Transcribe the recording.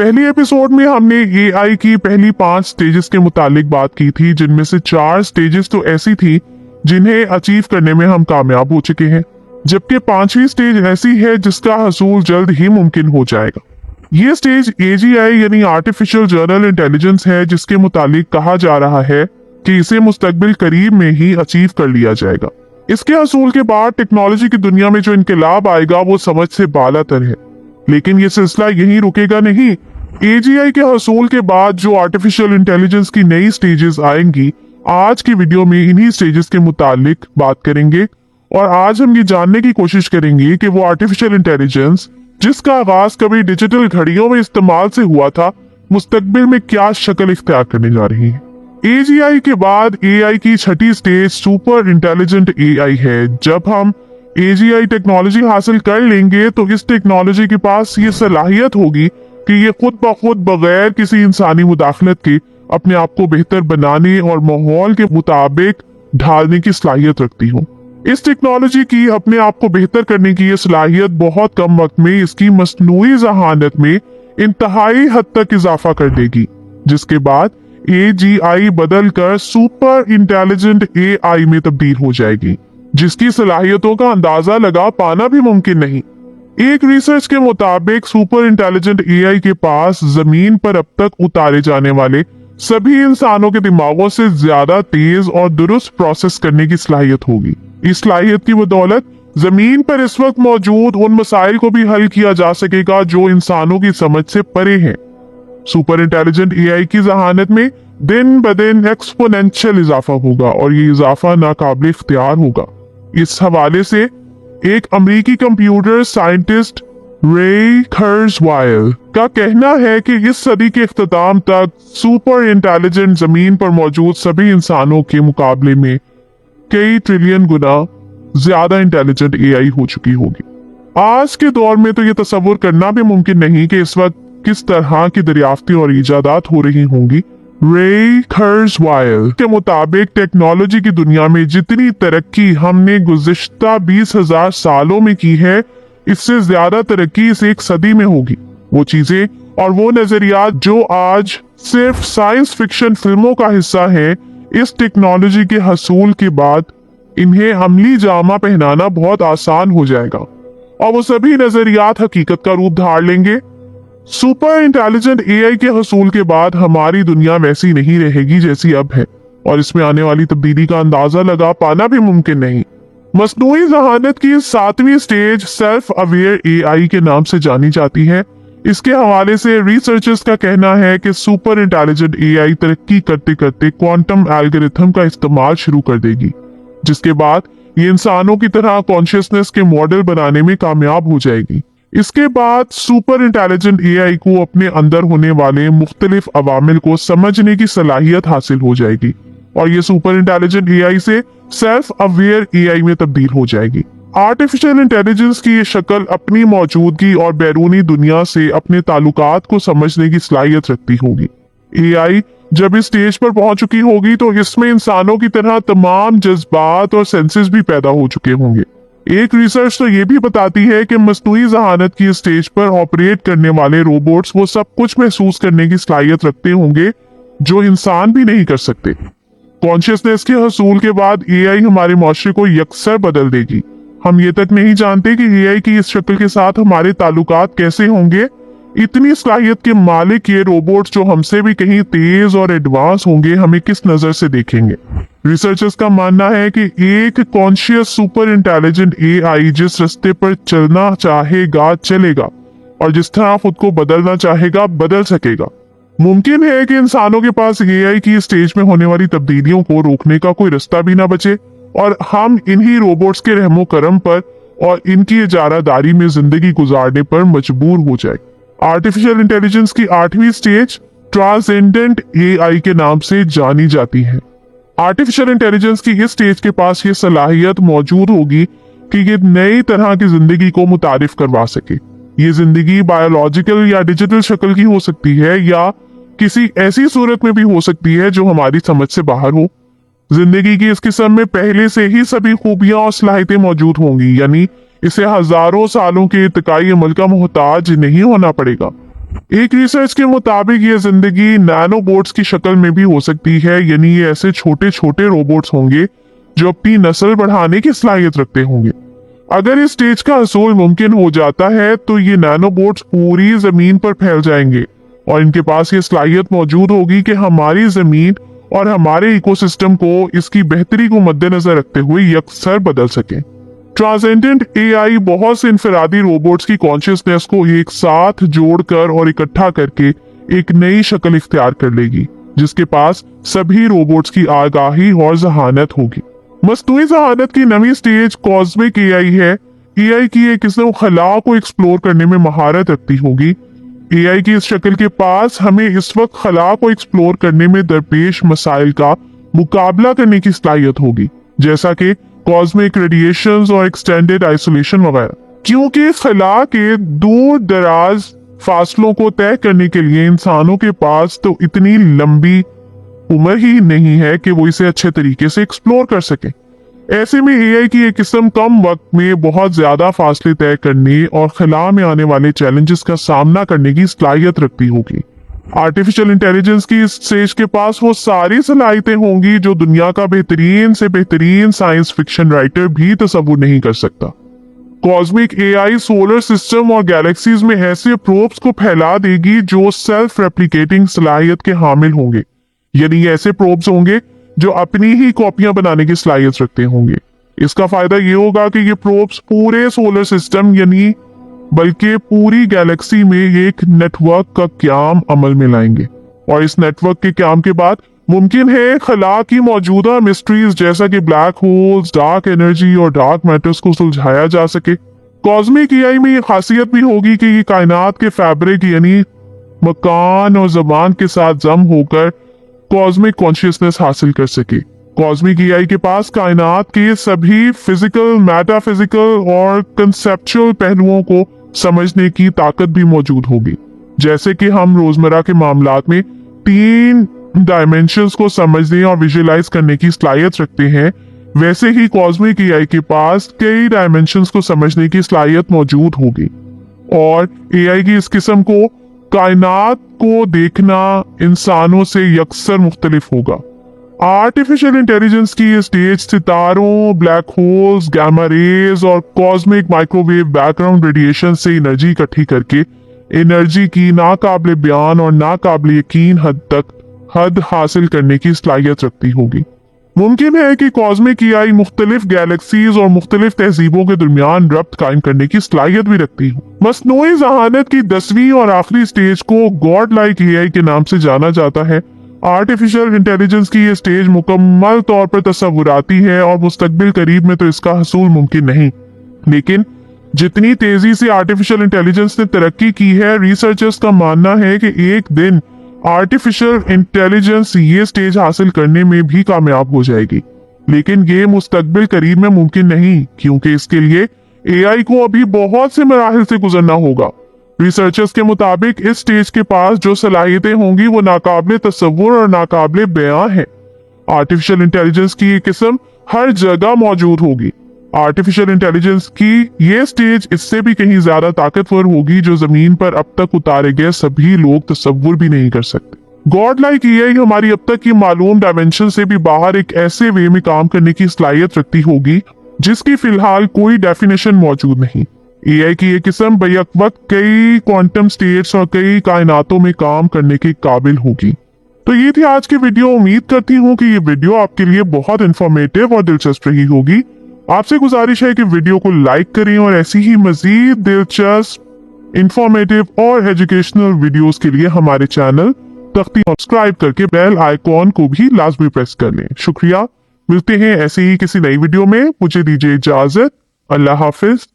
पहली एपिसोड में हमने एआई की पहली 5 स्टेजेस के मुतालिक बात की थी, जिनमें से 4 स्टेजेस तो ऐसी थी जिन्हें अचीव करने में हम कामयाब हो चुके हैं, जबकि 5वीं स्टेज ऐसी है जिसका हसूल जल्द ही मुमकिन हो जाएगा। ये स्टेज एजीआई यानी आर्टिफिशियल जनरल इंटेलिजेंस है, जिसके मुतालिक कहा जा रहा है कि इसे मुस्तकबिल करीब में ही अचीव कर लिया जाएगा। इसके हसूल के बाद टेक्नोलॉजी की दुनिया में जो इनकलाब आएगा वो समझ से बालातर है, लेकिन ये सिलसिला यहीं रुकेगा नहीं। एजीआई के हसूल के बाद जो आर्टिफिशियल इंटेलिजेंस की नई स्टेजेस आएंगी, आज की वीडियो में इन्हीं स्टेजेस के मुतालिक बात करेंगे। और आज हम ये जानने की कोशिश करेंगे कि वो आर्टिफिशियल इंटेलिजेंस जिसका आगाज कभी डिजिटल घड़ियों में इस्तेमाल से हुआ था, मुस्तकबिल में क्या शक्ल इख्तियार करने जा रही है। एजीआई के बाद एआई की छठी स्टेज सुपर इंटेलिजेंट एआई है। जब हम एजीआई टेक्नोलॉजी हासिल कर लेंगे तो इस टेक्नोलॉजी के पास ये सलाहियत होगी कि ये खुद ब खुद बगैर किसी इंसानी मुदाखलत के अपने आप को बेहतर बनाने और माहौल के मुताबिक ढालने की सलाहियत रखती हो। इस टेक्नोलॉजी की अपने आप को बेहतर करने की ये सलाहियत बहुत कम वक्त में इसकी मसनूई ज़हानत में इंतहाई हद तक इजाफा कर देगी, जिसके बाद एजीआई बदल कर सुपर इंटेलिजेंट एआई में तब्दील हो जाएगी, जिसकी सलाहियतों का अंदाजा लगा पाना भी मुमकिन नहीं। एक रिसर्च के मुताबिक सुपर इंटेलिजेंट एआई के पास जमीन पर अब तक उतारे जाने वाले सभी इंसानों के दिमागों से ज्यादा तेज और दुरुस्त प्रोसेस करने की सलाहियत होगी। इस सलाहियत की बदौलत जमीन पर इस वक्त मौजूद उन मसाइल को भी हल किया जा सकेगा जो इंसानों की समझ से परे हैं। सुपर इंटेलिजेंट एआई की जहानत में दिन ब दिन एक्सपोनेंशियल इजाफा होगा और ये इजाफा नाकाबिल इख्तियार होगा। इस हवाले से एक अमेरिकी कंप्यूटर साइंटिस्ट रे खर्जवाइल का कहना है कि इस सदी के इख्तिताम तक सुपर इंटेलिजेंट जमीन पर मौजूद सभी इंसानों के मुकाबले में कई ट्रिलियन गुना ज्यादा इंटेलिजेंट एआई हो चुकी होगी। आज के दौर में तो ये तस्वुर करना भी मुमकिन नहीं कि इस वक्त किस तरह की दरियाफ्तें और इजादात हो रही होंगी। रे खर्जवाइल के मुताबिक टेक्नोलॉजी की दुनिया में जितनी तरक्की हमने गुज़िश्ता 20,000 सालों में की है, इससे ज्यादा तरक्की इस एक सदी में होगी। वो चीजें और वो नजरियात जो आज सिर्फ साइंस फिक्शन फिल्मों का हिस्सा है, इस टेक्नोलॉजी के हसूल के बाद इन्हें अमली जामा पहनाना बहुत आसान हो जाएगा और वो सभी नजरियात हकीकत का रूप धार लेंगे। सुपर इंटेलिजेंट एआई के हसूल के बाद हमारी दुनिया वैसी नहीं रहेगी जैसी अब है, और इसमें आने वाली तब्दीली का अंदाजा लगा पाना भी मुमकिन नहीं। मसनूई ज़हानत की 7वीं स्टेज सेल्फ अवेयर एआई के नाम से जानी जाती है। इसके हवाले से रिसर्चर्स का कहना है कि सुपर इंटेलिजेंट एआई तरक्की करते करते क्वांटम एल्गोरिथम का इस्तेमाल शुरू कर देगी, जिसके बाद ये इंसानों की तरह कॉन्शियसनेस के मॉडल बनाने में कामयाब हो जाएगी। इसके बाद सुपर इंटेलिजेंट एआई को अपने अंदर होने वाले मुख्तलिफ अवामिल को समझने की सलाहियत हासिल हो जाएगी और ये सुपर इंटेलिजेंट एआई से सेल्फ अवेयर एआई में तब्दील हो जाएगी। आर्टिफिशियल इंटेलिजेंस की ये शक्ल अपनी मौजूदगी और बैरूनी दुनिया से अपने ताल्लुकात को समझने की सलाहियत रखती होगी। एआई जब इस स्टेज पर पहुंच चुकी होगी तो इसमें इंसानों की तरह तमाम जज्बात और सेंसेस भी पैदा हो चुके होंगे। एक रिसर्च तो ये भी बताती है कि मसनूई ज़हानत की स्टेज पर ऑपरेट करने वाले रोबोट्स वो सब कुछ महसूस करने की सलाहियत रखते होंगे जो इंसान भी नहीं कर सकते। कॉन्शियसनेस के हसूल के बाद एआई हमारे माशरे को यकसर बदल देगी। हम ये तक नहीं जानते कि एआई की इस शक्ल के साथ हमारे ताल्लुकात कैसे होंगे। इतनी सलाहियत के मालिक ये रोबोट्स जो हमसे भी कहीं तेज और एडवांस होंगे, हमें किस नजर से देखेंगे। रिसर्चर्स का मानना है कि एक कॉन्शियस सुपर इंटेलिजेंट एआई जिस रास्ते पर चलना चाहेगा चलेगा और जिस तरह खुद को बदलना चाहेगा बदल सकेगा। मुमकिन है कि इंसानों के पास एआई की स्टेज में होने वाली तब्दीलियों को रोकने का कोई रास्ता भी ना बचे और हम इन्हीं रोबोट्स के रहमो करम पर और इनकी इजारादारी में जिंदगी गुजारने पर मजबूर हो जाए। आर्टिफिशियल इंटेलिजेंस की 8वीं स्टेज ट्रांसेंडेंट एआई के नाम से जानी जाती है। आर्टिफिशियल इंटेलिजेंस की इस स्टेज के पास ये सलाहियत मौजूद होगी कि ये नई तरह की जिंदगी को मुतारिफ करवा सके। ये जिंदगी बायोलॉजिकल या डिजिटल शक्ल की हो सकती है या किसी ऐसी सूरत में भी हो सकती है जो हमारी समझ से बाहर हो। जिंदगी की इस किस्म में पहले से ही सभी खूबियां और सलाहियतें मौजूद होंगी, यानी इसे हजारों सालों के इर्तिकाई अमल का मोहताज नहीं होना पड़ेगा। एक रिसर्च के मुताबिक ये जिंदगी नैनोबोट्स की शक्ल में भी हो सकती है, यानी ये ऐसे छोटे छोटे रोबोट्स होंगे जो अपनी नस्ल बढ़ाने की सलाहियत रखते होंगे। अगर इस स्टेज का हसूल मुमकिन हो जाता है तो ये नैनोबोट्स पूरी जमीन पर फैल जाएंगे और इनके पास ये सलाहियत मौजूद होगी कि हमारी जमीन और हमारे इकोसिस्टम को इसकी बेहतरी को मद्देनजर रखते हुए यकसर बदल सके। ट्रांसेंडेंट एआई बहुत से इंफरादी रोबोट्स की कॉन्शियसनेस को एक साथ जोड़कर और इकट्ठा करके एक नई शक्ल इख्तियार कर लेगी, जिसके पास सभी रोबोट्स की आगाही और जहानत होगी। मस्नूई जहानत की नवी स्टेज कॉस्मिक एआई है। एआई की एक किस्म खला को एक्सप्लोर करने में महारत रखती होगी। एआई की इस शक्ल के पास हमें इस वक्त खला को एक्सप्लोर करने में दरपेश मसाइल का मुकाबला करने की सलाहियत होगी, जैसा कि कॉस्मिक रेडिएशंस और एक्सटेंडेड आइसोलेशन वगैरह। क्योंकि खला के दूर दराज फासलों को तय करने के लिए इंसानों के पास तो इतनी लंबी उम्र ही नहीं है कि वो इसे अच्छे तरीके से एक्सप्लोर कर सके। ऐसे में एआई की एक किस्म कम वक्त में बहुत ज्यादा फासले तय करने और खला में आने वाले चैलेंजेस का सामना करने की सलाहियत रखती होगी। आर्टिफिशियल इंटेलिजेंस की इस स्टेज के पास वो सारी सलाहियतें होंगी जो दुनिया का बेहतरीन से बेहतरीन साइंस फिक्शन राइटर भी तसव्वुर नहीं कर सकता। कॉस्मिक एआई सोलर सिस्टम और गैलेक्सीज में ऐसे प्रोब्स को फैला देगी जो सेल्फ रेप्लिकेटिंग सलाहियत के हामिल होंगे, यानी ऐसे प्रोब्स होंगे जो अपनी ही कॉपियां बनाने की सलाहियत रखते होंगे। इसका फायदा ये होगा कि ये प्रोब्स पूरे सोलर सिस्टम यानी बल्कि पूरी गैलेक्सी में एक नेटवर्क का क्याम अमल में लाएंगे, और इस नेटवर्क के क्याम के बाद मुमकिन है खला की मौजूदा मिस्ट्रीज जैसा कि ब्लैक होल्स, डार्क एनर्जी और डार्क मैटर्स को सुलझाया जा सके। कॉस्मिक एआई में ये खासियत भी होगी कि ये कायनात के फैब्रिक यानी मकान और जबान के साथ जम होकर कॉस्मिक कॉन्शियसनेस हासिल कर सके। कॉस्मिक एआई के पास कायनात के सभी फिजिकल, मेटाफिजिकल और कंसेप्चुअल पहलुओं को समझने की ताकत भी मौजूद होगी। जैसे कि हम रोजमर्रा के मामलात में 3 डायमेंशंस को समझने और विजुअलाइज करने की सलाहियत रखते हैं, वैसे ही कॉस्मिक एआई के पास कई डायमेंशंस को समझने की सलाहियत मौजूद होगी। और एआई की इस किस्म को कायनात को देखना इंसानों से यकसर मुख्तलिफ होगा। आर्टिफिशियल इंटेलिजेंस की ये स्टेज सितारों, ब्लैक होल्स, गामा रेज और कॉस्मिक माइक्रोवेव बैकग्राउंड रेडिएशन से एनर्जी इकट्ठी करके एनर्जी की नाकाबिले बयान और नाकाबिले यकीन हद हासिल करने की सलाहियत रखती होगी। मुमकिन है कि कॉस्मिक एआई मुख्तलिफ गैलेक्सीज और मुख्तलिफ तहजीबों के दरमियान रब्त कायम करने की सलाहियत भी रखती हो। मस्नूई जहानत की 10वीं और आखिरी स्टेज को गॉड लाइक एआई के नाम से जाना जाता है। आर्टिफिशियल इंटेलिजेंस की ये स्टेज मुकम्मल तौर पर तस्वुराती है और मुस्तकबिल करीब में तो इसका हसूल मुमकिन नहीं, लेकिन जितनी तेजी से आर्टिफिशियल इंटेलिजेंस ने तरक्की की है, रिसर्चर्स का मानना है कि एक दिन आर्टिफिशियल इंटेलिजेंस ये स्टेज हासिल करने में भी कामयाब हो जाएगी। लेकिन ये मुस्तकबिल करीब में मुमकिन नहीं, क्योंकि इसके लिए एआई को अभी बहुत से मराहिल से गुजरना होगा। रिसर्चर्स के मुताबिक इस स्टेज के पास जो सलाहियतें होंगी वो नाकाबिले तसव्वुर और नाकाबिले बयां है। आर्टिफिशियल इंटेलिजेंस की ये किस्म हर जगह मौजूद होगी। आर्टिफिशियल इंटेलिजेंस की ये स्टेज इससे भी कहीं ज्यादा ताकतवर होगी जो जमीन पर अब तक उतारे गए सभी लोग तसव्वुर भी नहीं कर सकते। गॉड लाइक एआई हमारी अब तक की मालूम डायमेंशन से भी बाहर एक ऐसे वे में काम करने की सलाहियत रखती होगी जिसकी फिलहाल कोई डेफिनेशन मौजूद नहीं। एआई की ये किस्म बैक वक्त कई क्वांटम स्टेट्स और कई कायनातों में काम करने के काबिल होगी। तो ये थी आज की वीडियो। उम्मीद करती हूँ कि ये वीडियो आपके लिए बहुत इंफॉर्मेटिव और दिलचस्प रही होगी। आपसे गुजारिश है कि वीडियो को लाइक करें और ऐसी ही मजीद दिलचस्प, इंफॉर्मेटिव और एजुकेशनल वीडियोस के लिए हमारे चैनल तख्ती सब्सक्राइब करके बेल आइकॉन को भी लाजमी प्रेस कर लें। शुक्रिया। मिलते हैं ऐसे ही किसी नई वीडियो में। मुझे दीजिए इजाजत। अल्लाह हाफिज।